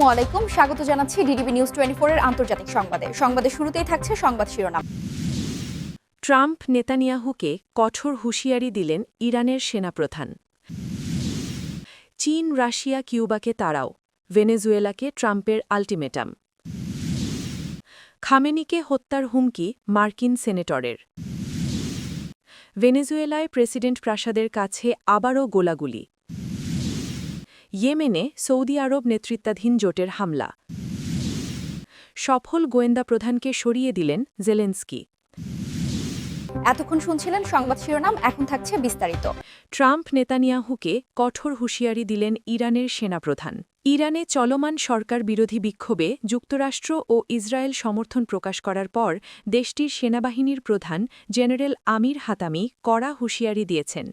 আসসালামু আলাইকুম, স্বাগত জানাচ্ছি ডিডিবি নিউজ 24 এর আন্তর্জাতিক সংবাদে। সংবাদের শুরুতেই থাকছে সংবাদ শিরোনাম। ট্রাম্প নেতানিয়াহুকে কঠোর হুঁশিয়ারি দিলেন ইরানের সেনাপ্রধান। চীন রাশিয়া কিউবাকে তাড়াও, ভেনেজুয়েলাকে ট্রাম্পের আল্টিমেটাম। খামেনিকে হত্যার হুমকি মার্কিন সেনেটরের। ভেনেজুয়েলায় প্রেসিডেন্ট প্রাসাদের কাছে আবারও গোলাগুলি। ইয়েমেনে সৌদি আরব নেতৃত্বাধীন জোটের হামলা। সফল গোয়েন্দা প্রধানকে সরিয়ে দিলেন জেলেনস্কি। এতক্ষণ শুনছিলেন সংবাদ শিরোনাম, এখন থাকছে বিস্তারিত। ট্রাম্প নেতানিয়াহুকে কঠোর হুঁশিয়ারি দিলেন ইরানের সেনাপ্রধান। ইরানে চলমান সরকার বিরোধী বিক্ষোভে যুক্তরাষ্ট্র ও ইসরায়েল সমর্থন প্রকাশ করার পর দেশটির সেনাবাহিনীর প্রধান জেনারেল আমির হাতামি কড়া হুঁশিয়ারি দিয়েছেন।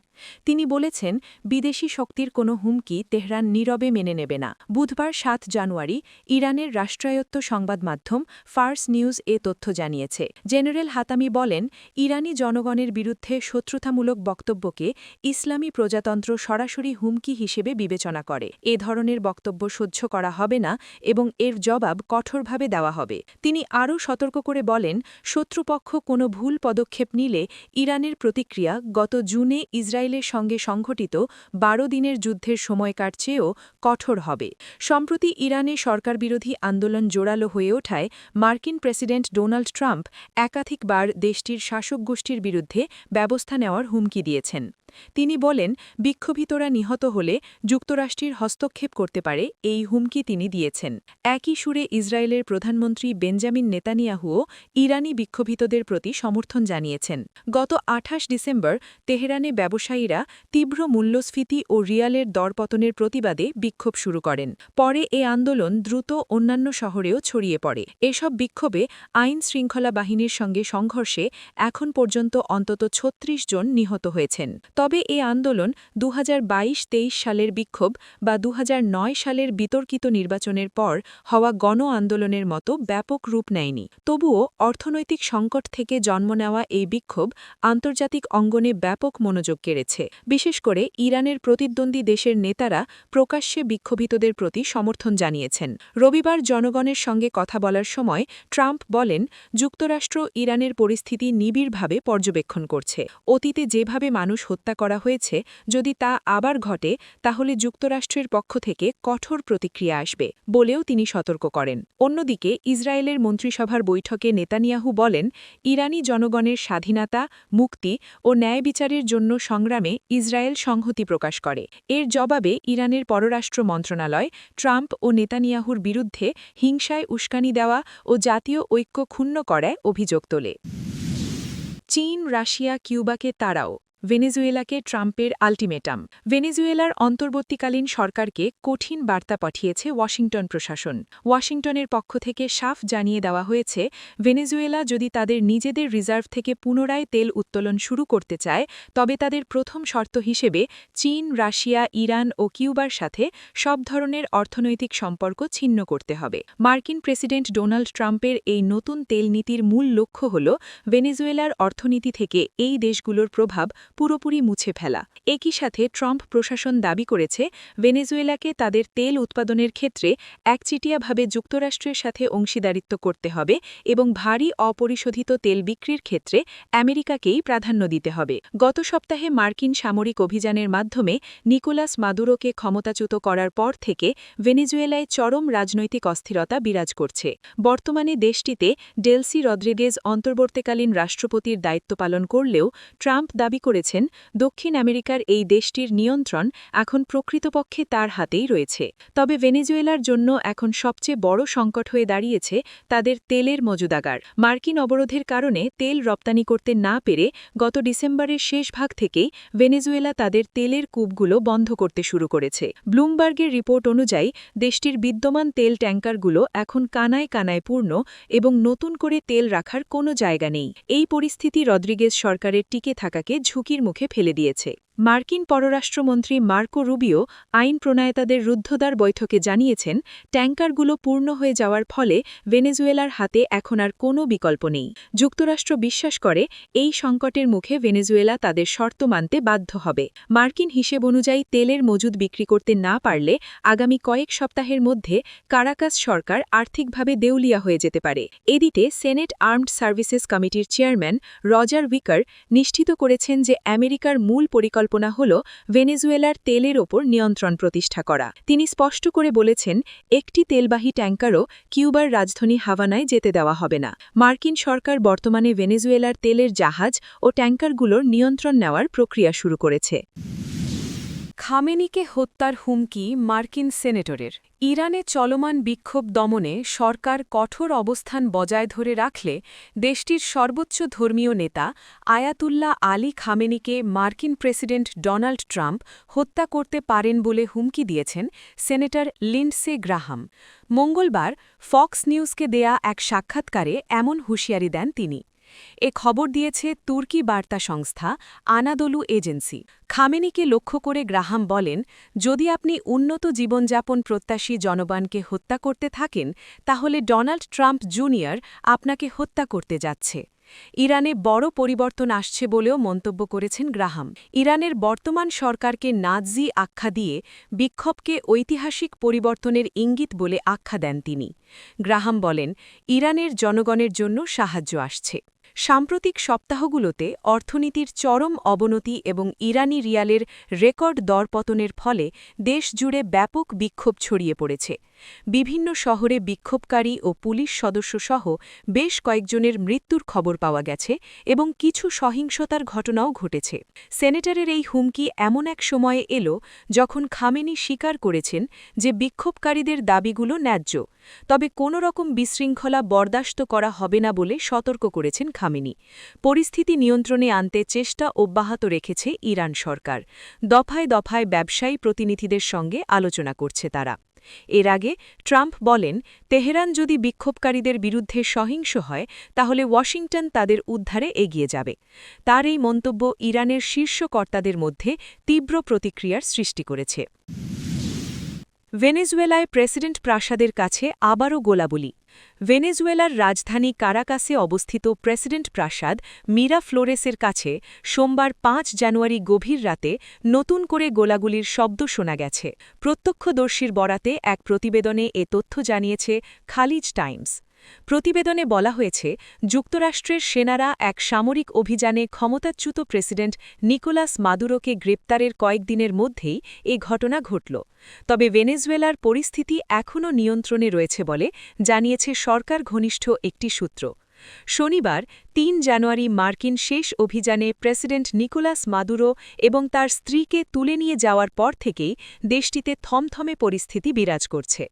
তিনি বলেছেন, বিদেশি শক্তির কোনো হুমকি তেহরান নীরবে মেনে নেবে না। বুধবার ৭ জানুয়ারি ইরানের রাষ্ট্রায়ত্ত সংবাদ মাধ্যম ফার্স নিউজ এ তথ্য জানিয়েছে। জেনারেল হাতামি বলেন, ইরানি জনগণের বিরুদ্ধে শত্রুতামূলক বক্তব্যকে ইসলামী প্রজাতন্ত্র সরাসরি হুমকি হিসেবে বিবেচনা করে। এ ধরনের বক্তব্য সহ্য করা হবে না এবং এর জবাব কঠোরভাবে দেওয়া হবে। তিনি আরও সতর্ক করে বলেন, শত্রুপক্ষ কোনো ভুল পদক্ষেপ নিলে ইরানের প্রতিক্রিয়া গত জুনে ইসরায়েলের সঙ্গে সংঘটিত ১২ দিনের যুদ্ধের সময়কার চেয়েও কঠোর হবে। সম্প্রতি ইরানে সরকারবিরোধী আন্দোলন জোরালো হয়ে ওঠায় মার্কিন প্রেসিডেন্ট ডোনাল্ড ট্রাম্প একাধিকবার দেশটির শাসক গোষ্ঠীর বিরুদ্ধে ব্যবস্থা নেওয়ার হুমকি দিয়েছেন। তিনি বলেন, বিক্ষোভিতরা নিহত হলে যুক্তরাষ্ট্রের হস্তক্ষেপ করতে পারে, এই হুমকি তিনি দিয়েছেন। একই সুরে ইসরায়েলের প্রধানমন্ত্রী বেঞ্জামিন নেতানিয়াহুও ইরানি বিক্ষোভিতদের প্রতি সমর্থন জানিয়েছেন। গত ২৮ ডিসেম্বর তেহরানে ব্যবসায়ীরা তীব্র মূল্যস্ফীতি ও রিয়ালের দরপতনের প্রতিবাদে বিক্ষোভ শুরু করেন। পরে এ আন্দোলন দ্রুত অন্যান্য শহরেও ছড়িয়ে পড়ে। এসব বিক্ষোভে আইন শৃঙ্খলা বাহিনীর সঙ্গে সংঘর্ষে এখন পর্যন্ত অন্তত ৩৬ জন নিহত হয়েছেন। তবে এ আন্দোলন ২০২২-২৩ সালের বিক্ষোভ বা ২০০৯ সালের বিতর্কিত নির্বাচনের পর হওয়া গণ আন্দোলনের মতো ব্যাপক রূপ নেয়নি। তবুও অর্থনৈতিক সংকট থেকে জন্ম নেওয়া এই বিক্ষোভ আন্তর্জাতিক অঙ্গনে ব্যাপক মনোযোগ কেড়েছে। বিশেষ করে ইরানের প্রতিদ্বন্দ্বী দেশের নেতারা প্রকাশ্যে বিক্ষোভিতদের প্রতি সমর্থন জানিয়েছেন। রবিবার জনগণের সঙ্গে কথা বলার সময় ট্রাম্প বলেন, যুক্তরাষ্ট্র ইরানের পরিস্থিতি নিবিড়ভাবে পর্যবেক্ষণ করছে। অতীতে যেভাবে মানুষ হত্যা করা হয়েছে, যদি তা আবার ঘটে তাহলে যুক্তরাষ্ট্রের পক্ষ থেকে কঠোর প্রতিক্রিয়া আসবে বলেও তিনি সতর্ক করেন। অন্যদিকে ইসরায়েলের মন্ত্রিসভার বৈঠকে নেতানিয়াহু বলেন, ইরানি জনগণের স্বাধীনতা, মুক্তি ও ন্যায় বিচারের জন্য সংগ্রামে ইসরায়েল সংহতি প্রকাশ করে। এর জবাবে ইরানের পররাষ্ট্র মন্ত্রণালয় ট্রাম্প ও নেতানিয়াহুর বিরুদ্ধে হিংসায় উস্কানি দেওয়া ও জাতীয় ঐক্য ক্ষুণ্ণ করায় অভিযোগ তোলে। চীন রাশিয়া কিউবাকে তাড়াও, ভেনেজুয়েলাকে ট্রাম্পের আল্টিমেটাম। ভেনেজুয়েলার অন্তর্বর্তীকালীন সরকারকে কঠিন বার্তা পাঠিয়েছে ওয়াশিংটন প্রশাসন। ওয়াশিংটনের পক্ষ থেকে সাফ জানিয়ে দেওয়া হয়েছে, ভেনেজুয়েলা যদি তাদের নিজেদের রিজার্ভ থেকে পুনরায় তেল উত্তোলন শুরু করতে চায়, তবে তাদের প্রথম শর্ত হিসেবে চীন, রাশিয়া, ইরান ও কিউবার সাথে সব ধরনের অর্থনৈতিক সম্পর্ক ছিন্ন করতে হবে। মার্কিন প্রেসিডেন্ট ডোনাল্ড ট্রাম্পের এই নতুন তেল নীতির মূল লক্ষ্য হল ভেনেজুয়েলার অর্থনীতি থেকে এই দেশগুলোর প্রভাব পুরোপুরি মুছে ফেলা। একই সাথে ট্রাম্প প্রশাসন দাবি করেছে, ভেনেজুয়েলাকে তাদের তেল উৎপাদনের ক্ষেত্রে একচেটিয়াভাবে যুক্তরাষ্ট্রের সাথে অংশীদারিত্ব করতে হবে এবং ভারী অপরিশোধিত তেল বিক্রির ক্ষেত্রে আমেরিকাকেই প্রাধান্য দিতে হবে। গত সপ্তাহে মার্কিন সামরিক অভিযানের মাধ্যমে নিকোলাস মাদুরোকে ক্ষমতাচ্যুত করার পর থেকে ভেনেজুয়েলায় চরম রাজনৈতিক অস্থিরতা বিরাজ করছে। বর্তমানে দেশটিতে ডেলসি রদ্রিগেজ অন্তর্বর্তীকালীন রাষ্ট্রপতির দায়িত্ব পালন করলেও ট্রাম্প দাবি করেছেন, দক্ষিণ আমেরিকার এই দেশটির নিয়ন্ত্রণ এখন প্রকৃতপক্ষে তার হাতেই রয়েছে। তবে ভেনেজুয়েলার জন্য এখন সবচেয়ে বড় সংকট হয়ে দাঁড়িয়েছে তাদের তেলের মজুদাগার। মার্কিন অবরোধের কারণে তেল রপ্তানি করতে না পেরে গত ডিসেম্বরের শেষ ভাগ থেকেই ভেনেজুয়েলা তাদের তেলের কূপগুলো বন্ধ করতে শুরু করেছে। ব্লুমবার্গের রিপোর্ট অনুযায়ী দেশটির বিদ্যমান তেল ট্যাঙ্কারগুলো এখন কানায় কানায় পূর্ণ এবং নতুন করে তেল রাখার কোনো জায়গা নেই। এই পরিস্থিতি রদ্রিগেজ সরকারের টিকে থাকাকে ঝুঁকির মুখে ফেলে দিয়েছে। মার্কিন পররাষ্ট্রমন্ত্রী মার্কো রুবিও আইন প্রণেতাদের রুদ্ধদ্বার বৈঠকে জানিয়েছেন, ট্যাঙ্কারগুলো পূর্ণ হয়ে যাওয়ার ফলে ভেনেজুয়েলার হাতে এখন আর কোনো বিকল্প নেই। যুক্তরাষ্ট্র বিশ্বাস করে এই সংকটের মুখে ভেনেজুয়েলা তাদের শর্ত মানতে বাধ্য হবে। মার্কিন হিসেব অনুযায়ী তেলের মজুদ বিক্রি করতে না পারলে আগামী কয়েক সপ্তাহের মধ্যে কারাকাস সরকার আর্থিকভাবে দেউলিয়া হয়ে যেতে পারে। এদিকে সেনেট আর্মড সার্ভিসেস কমিটির চেয়ারম্যান রজার উইকার নিশ্চিত করেছেন যে আমেরিকার মূল পরিকল্পনা হল ভেনেজুয়েলার তেলের ওপর নিয়ন্ত্রণ প্রতিষ্ঠা করা। তিনি স্পষ্ট করে বলেছেন, একটি তেলবাহী ট্যাঙ্কারও কিউবার রাজধানী হাভানায় যেতে দেওয়া হবে না। মার্কিন সরকার বর্তমানে ভেনেজুয়েলার তেলের জাহাজ ও ট্যাঙ্কারগুলোর নিয়ন্ত্রণ নেওয়ার প্রক্রিয়া শুরু করেছে। খামেনিকে হত্যার হুমকি মার্কিন সেনেটরের। ইরানে চলমান বিক্ষোভ দমনে সরকার কঠোর অবস্থান বজায় ধরে রাখলে দেশটির সর্বোচ্চ ধর্মীয় নেতা আয়াতুল্লাহ আলী খামেনিকে মার্কিন প্রেসিডেন্ট ডোনাল্ড ট্রাম্প হত্যা করতে পারেন বলে হুমকি দিয়েছেন সেনেটর লিন্ডসে গ্রাহাম। মঙ্গলবার ফক্স নিউজকে দেয়া এক সাক্ষাৎকারে এমন হুঁশিয়ারি দেন তিনি। এ খবর দিয়েছে তুর্কি বার্তা সংস্থা আনাদোলু এজেন্সি। খামেনিকে লক্ষ্য করে গ্রাহাম বলেন, যদি আপনি উন্নত জীবনযাপন প্রত্যাশী জনগণকে হত্যা করতে থাকেন তাহলে ডোনাল্ড ট্রাম্প জুনিয়র আপনাকে হত্যা করতে যাচ্ছে। ইরানে বড় পরিবর্তন আসছে বলেও মন্তব্য করেছেন গ্রাহাম। ইরানের বর্তমান সরকারকে নাৎজি আখ্যা দিয়ে বিক্ষোভকে ঐতিহাসিক পরিবর্তনের ইঙ্গিত বলে আখ্যা দেন তিনি। গ্রাহাম বলেন, ইরানের জনগণের জন্য সাহায্য আসছে। সাম্প্রতিক সপ্তাহগুলোতে অর্থনীতির চরম অবনতি এবং ইরানি রিয়ালের রেকর্ড দরপতনের ফলে দেশজুড়ে ব্যাপক বিক্ষোভ ছড়িয়ে পড়েছে। বিভিন্ন শহরে বিক্ষোভকারী ও পুলিশ সদস্যসহ বেশ কয়েকজনের মৃত্যুর খবর পাওয়া গেছে এবং কিছু সহিংসতার ঘটনাও ঘটেছে। সেনেটরের এই হুমকি এমন এক সময়ে এলো যখন খামেনি স্বীকার করেছেন যে বিক্ষোভকারীদের দাবিগুলো ন্যায্য, তবে কোনো রকম বিশৃঙ্খলা বরদাস্ত করা হবে না বলে সতর্ক করেছেন খামেনি। পরিস্থিতি নিয়ন্ত্রণে আনতে চেষ্টা অব্যাহত রেখেছে ইরান সরকার। দফায় দফায় ব্যবসায়ী প্রতিনিধিদের সঙ্গে আলোচনা করছে তারা। এর আগে ট্রাম্প বলেন, তেহরান যদি বিক্ষোভকারীদের বিরুদ্ধে সহিংস হয় তাহলে ওয়াশিংটন তাদের উদ্ধারে এগিয়ে যাবে। তার এই মন্তব্য ইরানের শীর্ষ কর্তাদের মধ্যে তীব্র প্রতিক্রিয়ার সৃষ্টি করেছে। ভেনেজুয়েলায় প্রেসিডেন্ট প্রাসাদের কাছে আবারও গোলাগুলি। ভেনেজুয়েলার রাজধানী কারাকাসে অবস্থিত প্রেসিডেন্ট প্রাসাদ মিরাফ্লোরেসের কাছে সোমবার ৫ জানুয়ারি গভীর রাতে নতুন করে গোলাগুলির শব্দ শোনা গেছে। প্রত্যক্ষদর্শীর বরাতে এক প্রতিবেদনে এ তথ্য জানিয়েছে খালিজ টাইমস। প্রতিবেদনে বলা হয়েছে, যুক্তরাষ্ট্রের সেনারা এক সামরিক অভিযানে ক্ষমতাচ্যুত প্রেসিডেন্ট নিকোলাস মাদুরোকে গ্রেপ্তারের কয়েকদিনের মধ্যেই এ ঘটনা ঘটল। তবে ভেনেজুয়েলার পরিস্থিতি এখনও নিয়ন্ত্রণে রয়েছে বলে জানিয়েছে সরকার ঘনিষ্ঠ একটি সূত্র। শনিবার ৩ জানুয়ারি মার্কিন শেষ অভিযানে প্রেসিডেন্ট নিকোলাস মাদুরো এবং তার স্ত্রীকে তুলে নিয়ে যাওয়ার পর থেকেই দেশটিতে থমথমে পরিস্থিতি বিরাজ করছে।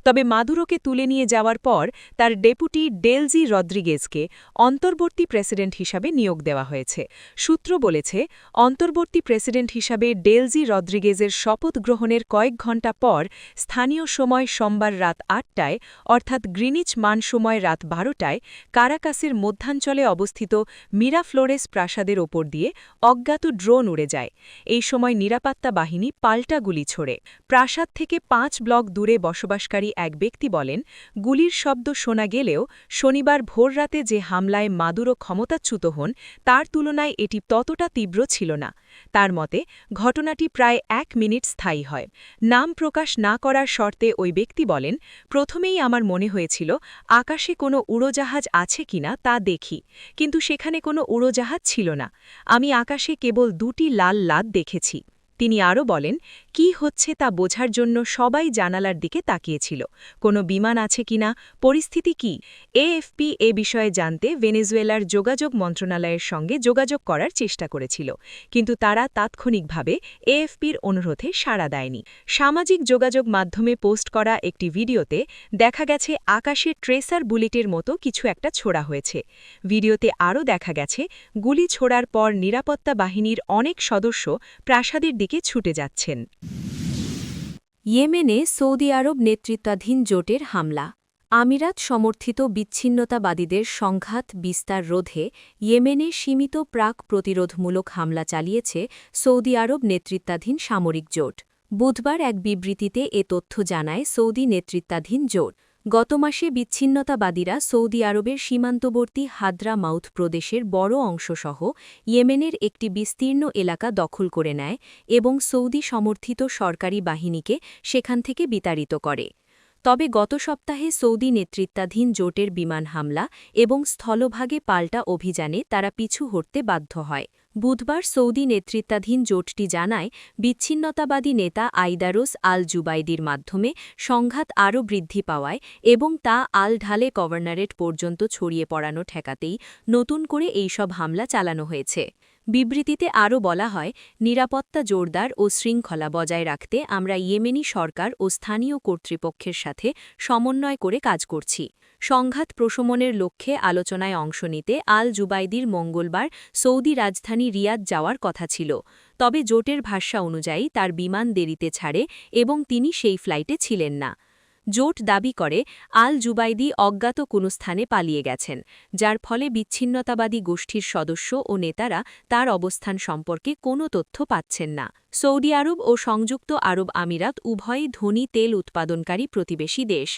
তবে মাদুরোকে তুলে নিয়ে যাওয়ার পর তার ডেপুটি ডেলজি রদ্রিগেজকে অন্তর্বর্তী প্রেসিডেন্ট হিসাবে নিয়োগ দেওয়া হয়েছে। সূত্র বলেছে, অন্তর্বর্তী প্রেসিডেন্ট হিসাবে ডেলজি রদ্রিগেজের শপথ গ্রহণের কয়েক ঘণ্টা পর স্থানীয় সময় সোমবার রাত ৮টায় অর্থাৎ গ্রিনিচ মান সময় রাত ১২টায় কারাকাসের মধ্যাঞ্চলে অবস্থিত মিরাফ্লোরেস প্রাসাদের ওপর দিয়ে অজ্ঞাত ড্রোন উড়ে যায়। এই সময় নিরাপত্তা বাহিনী পাল্টা গুলি ছোড়ে। প্রাসাদ থেকে ৫ ব্লক দূরে বসবাসকারী এক ব্যক্তি বলেন, গুলির শব্দ শোনা গেলেও শনিবার ভোররাতে যে হামলায় মাদুরো ক্ষমতাচ্যুত হন তার তুলনায় এটি ততটা তীব্র ছিল না। তার মতে, ঘটনাটি প্রায় ১ মিনিট স্থায়ী হয়। নাম প্রকাশ না করার শর্তে ওই ব্যক্তি বলেন, প্রথমেই আমার মনে হয়েছিল আকাশে কোনো উড়োজাহাজ আছে কিনা তা দেখি, কিন্তু সেখানে কোনো উড়োজাহাজ ছিল না। আমি আকাশে কেবল ২টি লাল লাট দেখেছি। তিনি আরও বলেন, কি হচ্ছে তা বোঝার জন্য সবাই জানালার দিকে তাকিয়েছিল। কোনো বিমান আছে কিনা, পরিস্থিতি কি? এএফপি এ বিষয়ে জানতে ভেনেজুয়েলার যোগাযোগ মন্ত্রণালয়ের সঙ্গে যোগাযোগ করার চেষ্টা করেছিল, কিন্তু তারা তাৎক্ষণিকভাবে এএফপির অনুরোধে সাড়া দেয়নি। সামাজিক যোগাযোগ মাধ্যমে পোস্ট করা একটি ভিডিওতে দেখা গেছে আকাশে ট্রেসার বুলেটের মতো কিছু একটা ছোড়া হয়েছে। ভিডিওতে আরও দেখা গেছে গুলি ছোড়ার পর নিরাপত্তা বাহিনীর অনেক সদস্য প্রাসাদের দিকে ছুটে যাচ্ছেন। ইয়েমেনে সৌদি আরব নেতৃত্বাধীন জোটের হামলা। আমিরাত সমর্থিত বিচ্ছিন্নতাবাদীদের সংঘাত বিস্তার রোধে ইয়েমেনে সীমিত প্রাক প্রতিরোধমূলক হামলা চালিয়েছে সৌদি আরব নেতৃত্বাধীন সামরিক জোট। বুধবার এক বিবৃতিতে এ তথ্য জানায় সৌদি নেতৃত্বাধীন জোট। গত মাসে বিচ্ছিন্নতাবাদীরা সৌদি আরবের সীমান্তবর্তী হাদ্রা মাউথ প্রদেশের বড় অংশসহ ইয়েমেনের একটি বিস্তীর্ণ এলাকা দখল করে নেয় এবং সৌদি সমর্থিত সরকারি বাহিনীকে সেখান থেকে বিতাড়িত করে। তবে গত সপ্তাহে সৌদি নেতৃত্বাধীন জোটের বিমান হামলা এবং স্থলভাগে পাল্টা অভিযানে তারা পিছু হটতে বাধ্য হয়। বুধবার সৌদি নেতৃত্বাধীন জোটটি জানায়, বিচ্ছিন্নতাবাদী নেতা আইদারোস আল জুবাইদির মাধ্যমে সংঘাত আরও বৃদ্ধি পাওয়ায় এবং তা আল ঢালে গভর্নরেট পর্যন্ত ছড়িয়ে পড়ানো ঠেকাতেই নতুন করে এইসব হামলা চালানো হয়েছে। বিবৃতিতে আরও বলা হয়, নিরাপত্তা জোরদার ও শৃঙ্খলা বজায় রাখতে আমরা ইয়েমেনি সরকার ও স্থানীয় কর্তৃপক্ষের সাথে সমন্বয় করে কাজ করছি। সংঘাত প্রশমনের লক্ষ্যে আলোচনায় অংশ নিতে আল জুবাইদির মঙ্গলবার সৌদি রাজধানী রিয়াদ যাওয়ার কথা ছিল, তবে জোটের ভাষ্য অনুযায়ী তার বিমান দেরিতে ছাড়ে এবং তিনি সেই ফ্লাইটে ছিলেন না। জোট দাবি করে, আল জুবাইদি অজ্ঞাত কোনো স্থানে পালিয়ে গেছেন, যার ফলে বিচ্ছিন্নতাবাদী গোষ্ঠীর সদস্য ও নেতারা তার অবস্থান সম্পর্কে কোনো তথ্য পাচ্ছেন না। সৌদি আরব ও সংযুক্ত আরব আমিরাত উভয়ই ধনী তেল উৎপাদনকারী প্রতিবেশী দেশ।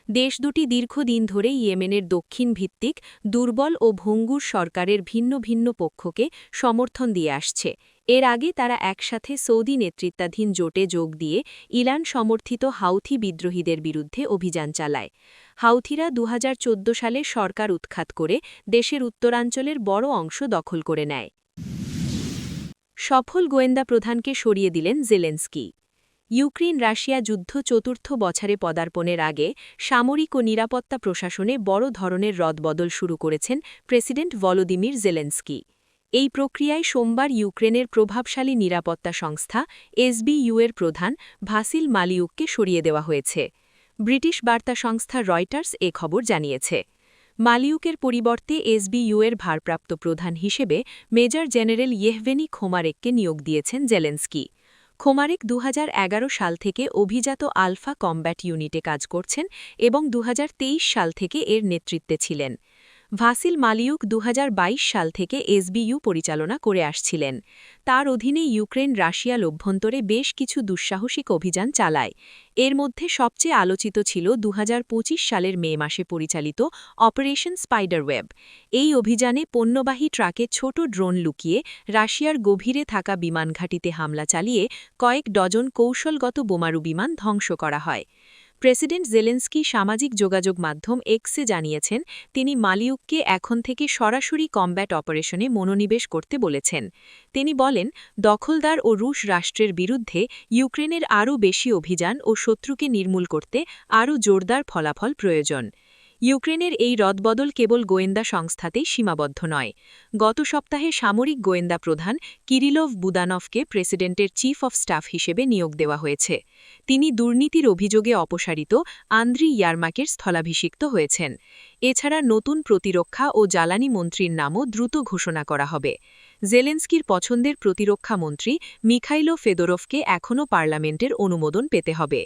দেশ দুটি দীর্ঘদিন ধরে ইয়েমেনের দক্ষিণ ভিত্তিক দুর্বল ও ভঙ্গুর সরকারের ভিন্ন ভিন্ন পক্ষকে সমর্থন দিয়ে আসছে। এর আগে তারা একসাথে সৌদি নেতৃত্বাধীন জোটে যোগ দিয়ে ইরান সমর্থিত হাউথি বিদ্রোহীদের বিরুদ্ধে অভিযান চালায়। হাউথিরা 2014 সালে সরকার উৎখাত করে দেশের উত্তরাঞ্চলের বড় অংশ দখল করে নেয়। সফল গোয়েন্দা প্রধানকে সরিয়ে দিলেন জেলেনস্কি। ইউক্রেন রাশিয়া যুদ্ধ চতুর্থ বছরে পদার্পণের আগে সামরিক ও নিরাপত্তা প্রশাসনে বড় ধরনের রদবদল শুরু করেছেন প্রেসিডেন্ট ভলোদিমির জেলেনস্কি। এই প্রক্রিয়ায় সোমবার ইউক্রেনের প্রভাবশালী নিরাপত্তা সংস্থা এসবিইউ এর প্রধান ভাসিল মালিউককে সরিয়ে দেওয়া হয়েছে। ব্রিটিশ বার্তা সংস্থা রয়টার্স এ খবর জানিয়েছে। মালিউকের পরিবর্তে এসবিইউ এর ভারপ্রাপ্ত প্রধান হিসেবে মেজর জেনারেল ইয়েভগেনি খোমারেককে নিয়োগ দিয়েছেন জেলেনস্কি। খোমারেক 2011 সাল থেকে অভিজাত আলফা কমব্যাট ইউনিটে কাজ করছেন এবং 2023 সাল থেকে এর নেতৃত্বে ছিলেন। ভাসিল মালিউক 2022 সাল থেকে এসবিইউ পরিচালনা করে আসছিলেন। তার অধীনে ইউক্রেন রাশিয়ার অভ্যন্তরে বেশ কিছু দুঃসাহসিক অভিযান চালায়। এর মধ্যে সবচেয়ে আলোচিত ছিল 2025 সালের মে মাসে পরিচালিত অপারেশন স্পাইডারওয়েব। এই অভিযানে পণ্যবাহী ট্রাকে ছোট ড্রোন লুকিয়ে রাশিয়ার গভীরে থাকা বিমানঘাঁটিতে হামলা চালিয়ে কয়েক ডজন কৌশলগত বোমারু বিমান ধ্বংস করা হয়। প্রেসিডেন্ট জেলেনস্কি সামাজিক যোগাযোগ মাধ্যম এক্সে জানিয়েছেন, তিনি মালিউককে এখন থেকে সরাসরি কমব্যাট অপারেশনে মনোনিবেশ করতে বলেছেন। তিনি বলেন, দখলদার ও রুশ রাষ্ট্রের বিরুদ্ধে ইউক্রেনের আরও বেশি অভিযান ও শত্রুকে নির্মূল করতে আরও জোরদার ফলাফল প্রয়োজন। ইউক্রেনের এই রদবদল কেবল গোয়েন্দা সংস্থাতেই সীমাবদ্ধ নয়। গত সপ্তাহে সামরিক গোয়েন্দা প্রধান কিরিলোভ বুদানভকে প্রেসিডেন্টের চিফ অফ স্টাফ হিসেবে নিয়োগ দেওয়া হয়েছে। তিনি দুর্নীতির অভিযোগে অপসারিত আন্দ্রি ইয়ারমাকের স্থলাভিষিক্ত হয়েছেন। এছাড়া নতুন প্রতিরক্ষা ও জ্বালানি মন্ত্রীর নামও দ্রুত ঘোষণা করা হবে। জেলেনস্কির পছন্দের প্রতিরক্ষা মন্ত্রী মিখাইলো ফেদোরভকে এখনও পার্লামেন্টের অনুমোদন পেতে হবে।